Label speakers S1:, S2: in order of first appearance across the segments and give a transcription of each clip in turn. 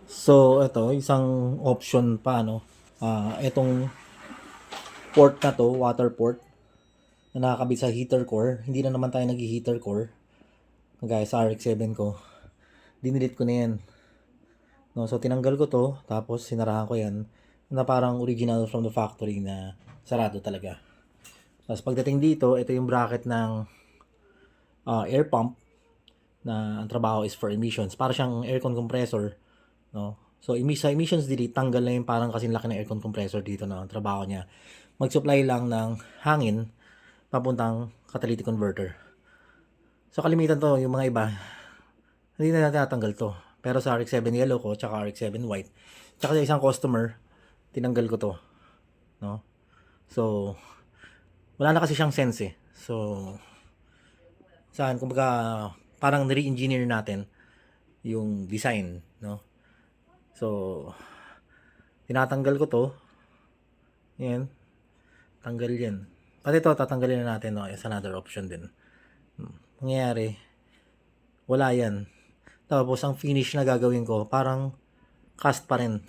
S1: So, ito, isang option pa, no? Itong port na to, water port, na nakakabit sa heater core. Hindi na naman tayo nag-heater core. Kagaya sa RX-7 ko. Dinilit ko na yan. No, so, tinanggal ko to, tapos sinarahan ko yan, na parang original from the factory na sarado talaga. Tapos pagdating dito, ito yung bracket ng air pump na ang trabaho is for emissions. Para siyang aircon compressor, no? So, sa emissions delete, tanggal na yung parang kasing laki ng aircon compressor dito na ang trabaho niya. Mag-supply lang ng hangin papuntang catalytic converter. So, kalimitan to, yung mga iba, hindi na natin natanggal to. Pero sa RX-7 yellow ko, tsaka RX-7 white, tsaka sa isang customer, tinanggal ko to. No? So, wala na kasi siyang sense eh. So, saan, kumbaga, parang re-engineer natin yung design, no? So, tinatanggal ko to. Yan. Tanggal yan. Pati ito, tatanggalin na natin, no? Is another option din. Nangyayari, wala yan. Tapos, ang finish na gagawin ko, parang cast pa rin.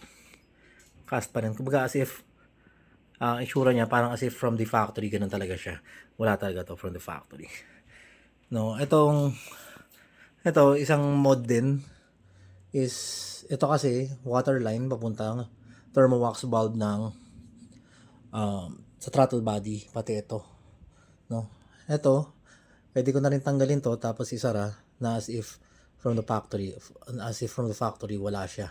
S1: Cast pa rin. Kumbaga, as if, itsura niya, parang as if from the factory, ganun talaga siya. Wala talaga to from the factory. No, ito, isang mod din is, ito kasi, water line, papuntang thermowax valve ng sa throttle body, pati ito. No? Ito, pwede ko na rin tanggalin to, tapos isara na as if from the factory, wala siya.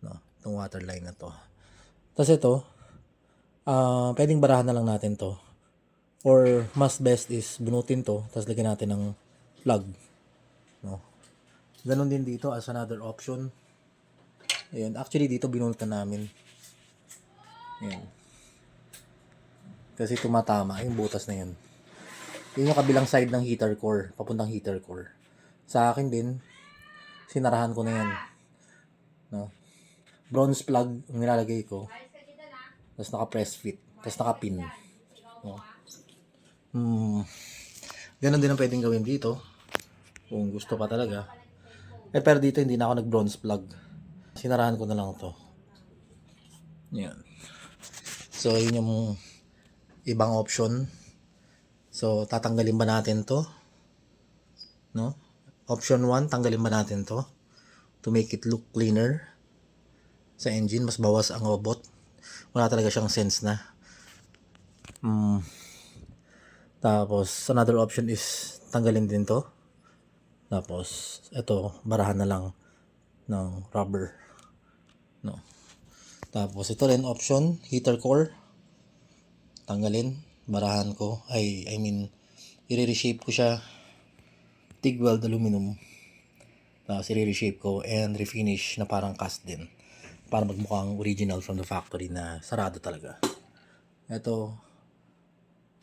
S1: No? Itong water line na to. Tapos ito, pwedeng barahan na lang natin to. Or mas best is bunutin to, tapos lagyan natin ng plug. No? Ganon din dito as another option. Ayan, actually dito binunutan namin. Ayan. Kasi tumatama yung butas na yun. Yun yung kabilang side ng heater core, papuntang heater core. Sa akin din, sinarahan ko na yan. No? Bronze plug ang nilalagay ko. Tapos naka-press fit. Tapos naka-pin. No? Ganon din ang pwedeng gawin dito. Kung gusto pa talaga. Pero dito hindi na ako nag-bronze plug. Sinarahan ko na lang to. Yan. So, yun yung ibang option. So, tatanggalin ba natin to? No? Option 1, tanggalin ba natin to? To make it look cleaner sa engine. Mas bawas ang robot. Wala talaga siyang sense na. Tapos, another option is tanggalin din to. Tapos, ito, barahan na lang ng rubber. No. Tapos, ito rin option, heater core. Tanggalin, barahan ko. I mean, i-reshape ko siya. TIG weld aluminum. Tapos, i-reshape ko and refinish na parang cast din. Para magmukhang original from the factory na sarado talaga. Ito,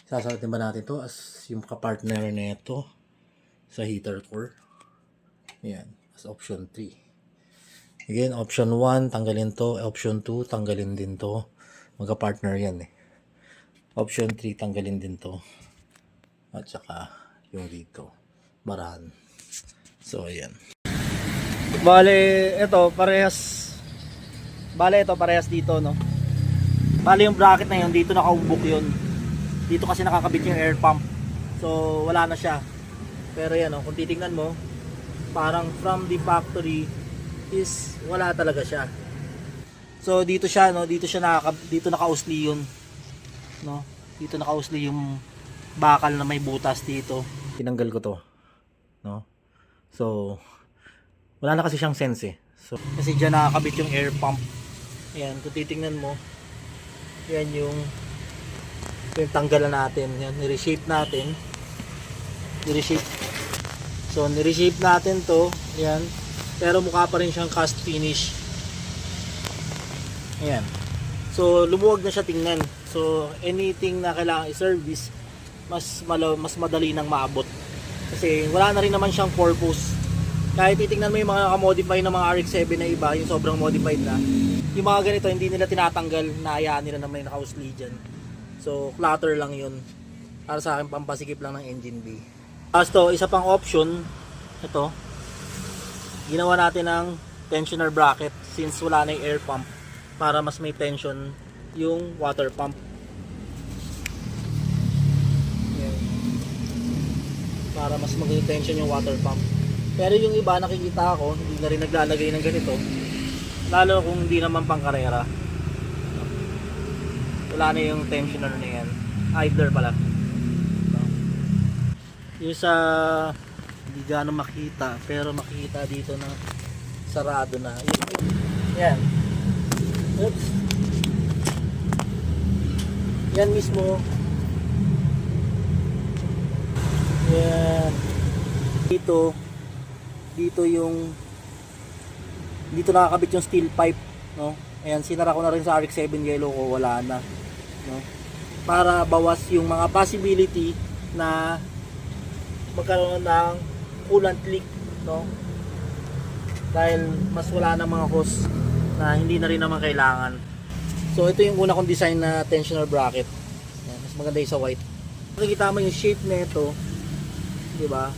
S1: sasalitin ba natin to as yung kapartner na ito sa heater core. Ayan, as option 3. Again, option 1, tanggalin to. Option 2, tanggalin din to. Magka-partner yan eh. Option 3, tanggalin din to. At saka yung dito. Barahan. So, ayan. Bale, ito, parehas dito, no? Bale, yung bracket na yun, dito nakaumbok yun. Dito kasi nakakabit yung air pump. So, wala na siya. Pero yan, kung titingnan mo, parang from the factory is wala talaga siya. So dito siya, no, dito nakausli yun, no. Dito nakausli yung bakal na may butas dito. Tinanggal ko to, no. So wala na kasi siyang sense eh. So kasi diyan nakakabit yung air pump. Ayan, kung titingnan mo, yan yung tanggalan natin. Yan, ni-reshape natin. So, ni-reshape natin to. Ayan. Pero mukha pa rin siyang cast finish. Ayan. So, lumuwag na siya tingnan. So, anything na kailangan i-service, mas madali nang maabot. Kasi wala na rin naman siyang purpose. Kahit titingnan mo yung mga modify na mga RX-7 na iba, yung sobrang modified na, yung mga ganito, hindi nila tinatanggal, naayaan nila na may naka-usli dyan. So, clutter lang yun. Para sa akin, pampasikip lang ng engine bay. As to, isa pang option, ito, ginawa natin ng tensioner bracket since wala na yung air pump para mas may tension yung water pump. Yan. Para mas maging tension yung water pump. Pero yung iba nakikita ako hindi na rin naglalagay ng ganito, lalo kung hindi naman pang karera. Wala na yung tensioner na yan, idler pala. Yung sa hindi gano'ng makita pero makikita dito na sarado na. Yan. Oops. Yan mismo. Yan. Dito yung dito nakakabit yung steel pipe, no? Ayan, sinara ko na rin sa RX-7 yellow ko, wala na, no? Para bawas yung mga possibility na magkaroon ng coolant leak, no? Dahil mas wala na mga hose na hindi na rin naman kailangan. So ito yung una kong design na tensioner bracket. Ayan, mas maganda yung sa white. Makikita mo yung shape nito, di ba?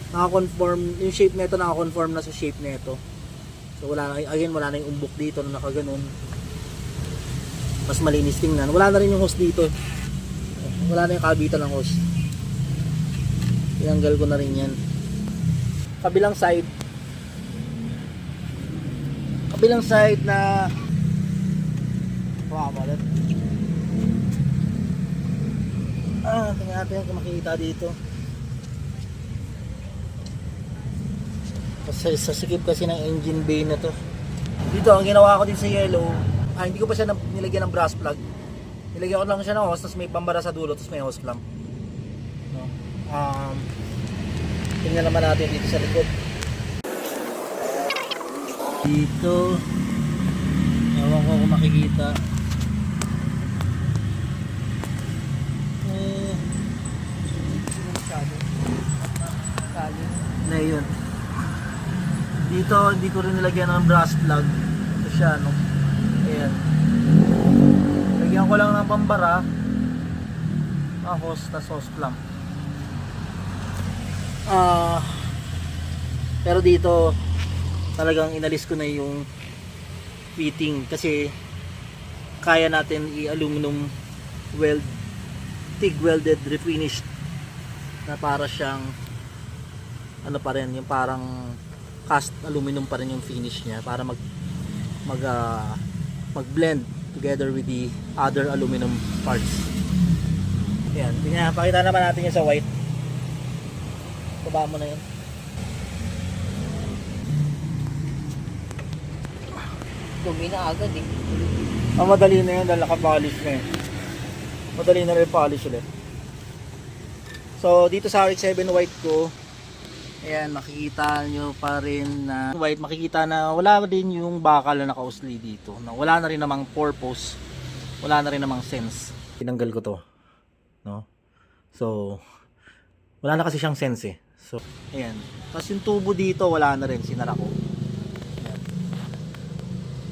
S1: Naka-conform yung shape nito, naka-conform na sa shape nito. So wala na, again, wala na yung umbok dito na nakaganon. Mas malinis tingnan. Wala na rin yung hose dito. Wala na yung kabitan ng hose. Tinanggal ko na rin yan. Kabilang side na malit. Tingnan natin kung makikita dito. Kasi sasikip kasi ng engine bay na to. Dito ang ginawa ko din sa yellow, hindi ko pa siya nilagyan ng brass plug. Nilagyan ko lang siya ng hose, tapos may pambara sa dulo, tapos may hose clamp, no? Tingnan naman natin dito sa likod. Dito, ewan ko kung makikita. Na yun. Dito, hindi ko rin nilagyan ng brass plug. Ito siya, no? Ayan. Lagyan ko lang ng pambara. Hose, tas hose clamp. Pero dito, talagang inalis ko na yung fitting. Kasi, kaya natin i-aluminum weld, TIG welded refinished. Na para siyang, ano pa rin, yung parang cast aluminum pa rin yung finish niya para mag-blend together with the other aluminum parts. Ayan, pakita naman natin yung sa white. Baba mo na yun.
S2: Dumi na agad eh.
S1: Madali na yun dahil naka-polish na yun. Madali na rin polish ulit. So dito sa RX-7 white ko, ayan, makikita nyo pa rin na white, makikita na wala din yung bakal na naka-usli dito. Wala na rin namang purpose, wala na rin namang sense. Tinanggal ko to, no? So, wala na kasi siyang sense eh. So, ayan. Tapos yung tubo dito, wala na rin, sinara ko. Ayan.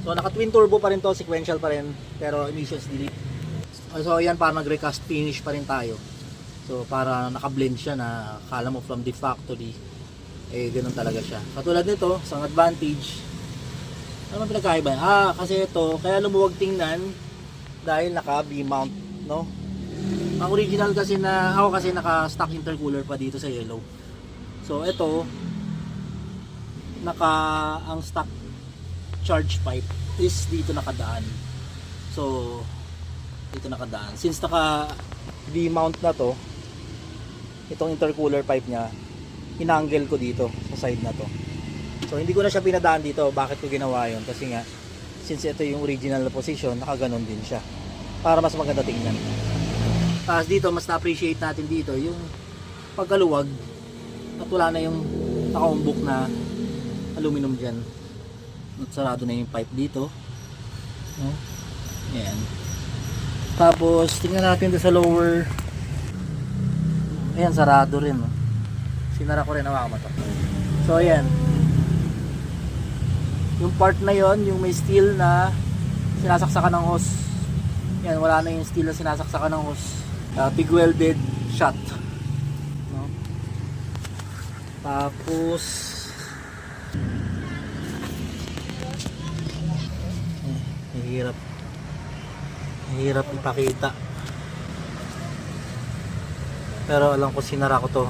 S1: So, naka-twin turbo pa rin to, sequential pa rin, pero emissions delete. So, ayan, para nag-recast finish pa rin tayo. So, para naka-blend siya na akala mo from the factory. Eh, ganun talaga siya. Katulad nito, isang advantage. Ano man pinagkaiba? Kasi ito, kaya lumuwag tingnan dahil naka B-mount, no? Ang original kasi ako kasi naka-stock intercooler pa dito sa yellow. So, ito, ang stock charge pipe is dito nakadaan. So, dito nakadaan. Since naka B-mount na to, itong intercooler pipe niya, inangle ko dito sa side na to. So hindi ko na siya pinadaan dito. Bakit ko ginawa yun? Kasi nga, since ito yung original position, nakaganon din siya para mas maganda tingnan. Tapos dito, mas na-appreciate natin dito yung pagkaluwag at wala na yung nakaumbok na aluminum dyan. At sarado na yung pipe dito, no? Ayan. Tapos tingnan natin dito sa lower. Ayan, sarado rin, no? Sinara ko rin, hawakan mo to. So ayan, yung part na yon, yung may steel na sinasaksakan ng hose, yan, wala na yung steel na sinasaksakan ng hose. TIG welded shot, no? Tapos Hirap ipakita. Pero alam ko sinara ko to.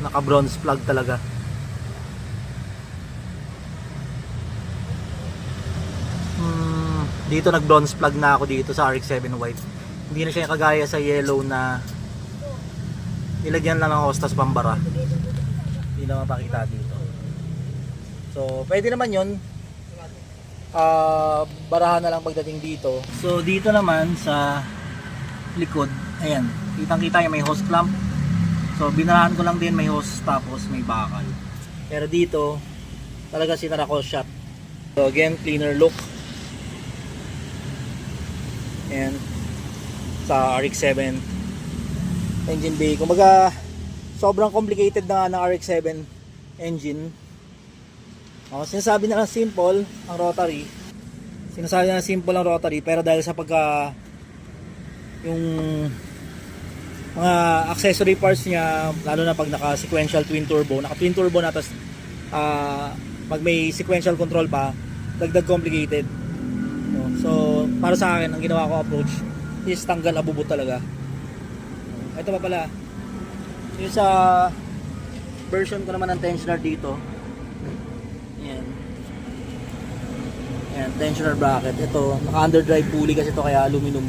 S1: Naka bronze plug talaga. Dito nag bronze plug na ako dito sa RX-7 white. Hindi na siya kagaya sa yellow na nilagyan lang ng hostas pambara. Hindi na mapakita dito. So pwede naman yun. Barahan na lang pagdating dito. So dito naman sa likod, ayan, kitang kita yung may hose clamp. So binarahan ko lang din, may hose tapos may bakal. Pero dito talaga sinara ko shot. So again, cleaner look. Ayan, sa RX-7 engine bay. Kumbaga sobrang complicated na ng RX-7 engine. Sinasabi na lang simple ang rotary. Pero dahil sa pagka yung mga accessory parts niya, lalo na pag naka sequential twin turbo na tapos pag may sequential control pa, dagdag complicated. So para sa akin, ang ginawa ko approach is tanggal abubot talaga. Ito pa pala yung sa version ko naman ng tensioner dito. Ayan, tensioner bracket. Ito, naka underdrive pulley kasi ito, kaya aluminum.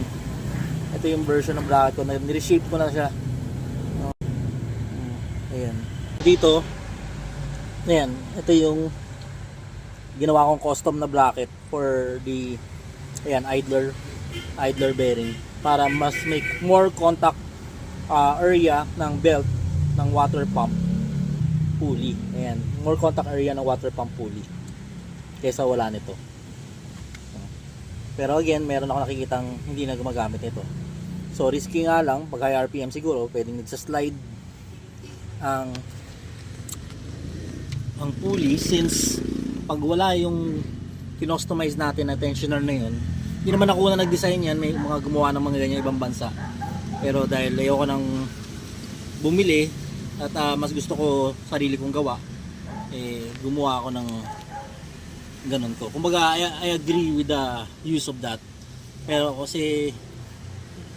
S1: Ito yung version ng bracket ko, ni-reshape ko na siya. Ayan. Dito, ayan, ito yung ginawa kong custom na bracket for the ayan, idler bearing, para mas make more contact area ng belt ng water pump pulley. Ayan, more contact area ng water pump pulley kaysa wala nito. Pero again, meron ako nakikitang hindi na gumagamit ito. So risky nga lang, pag high RPM siguro, pwedeng nagsa-slide ang pulley, since pag wala yung kinostomize natin na tensioner na yun. Hindi naman ako na nag-design yan, may mga gumawa ng mga ganyan ibang bansa. Pero dahil ayoko nang bumili at mas gusto ko sarili kong gawa, gumawa ako ng ganun to. Kumbaga, I agree with the use of that. Pero kasi,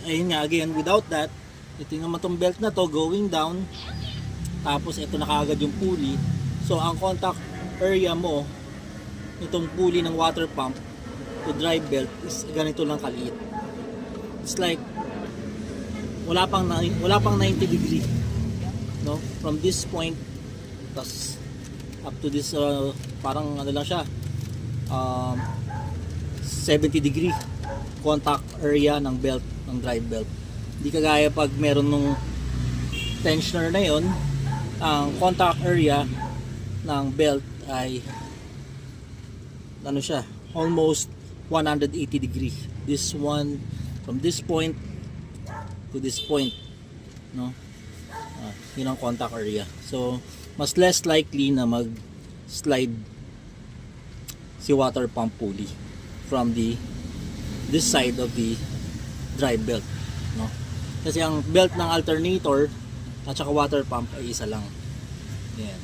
S1: ayun nga, again, without that, ito naman tong belt na to going down, tapos ito na kaagad yung pulley. So ang contact area mo itong pulley ng water pump to drive belt is ganito lang kaliit. It's like wala pang 90 degree, no, from this point tas up to this parang ano lang siya, 70 degree contact area ng belt, ng drive belt. Hindi kagaya pag meron nung tensioner na yon, ang contact area ng belt ay ano siya, almost 180 degree. This one, from this point to this point, no, yun ang contact area. So mas less likely na mag slide si water pump pulley from this side of the drive belt, no, kasi ang belt ng alternator at saka water pump ay isa lang. Yan.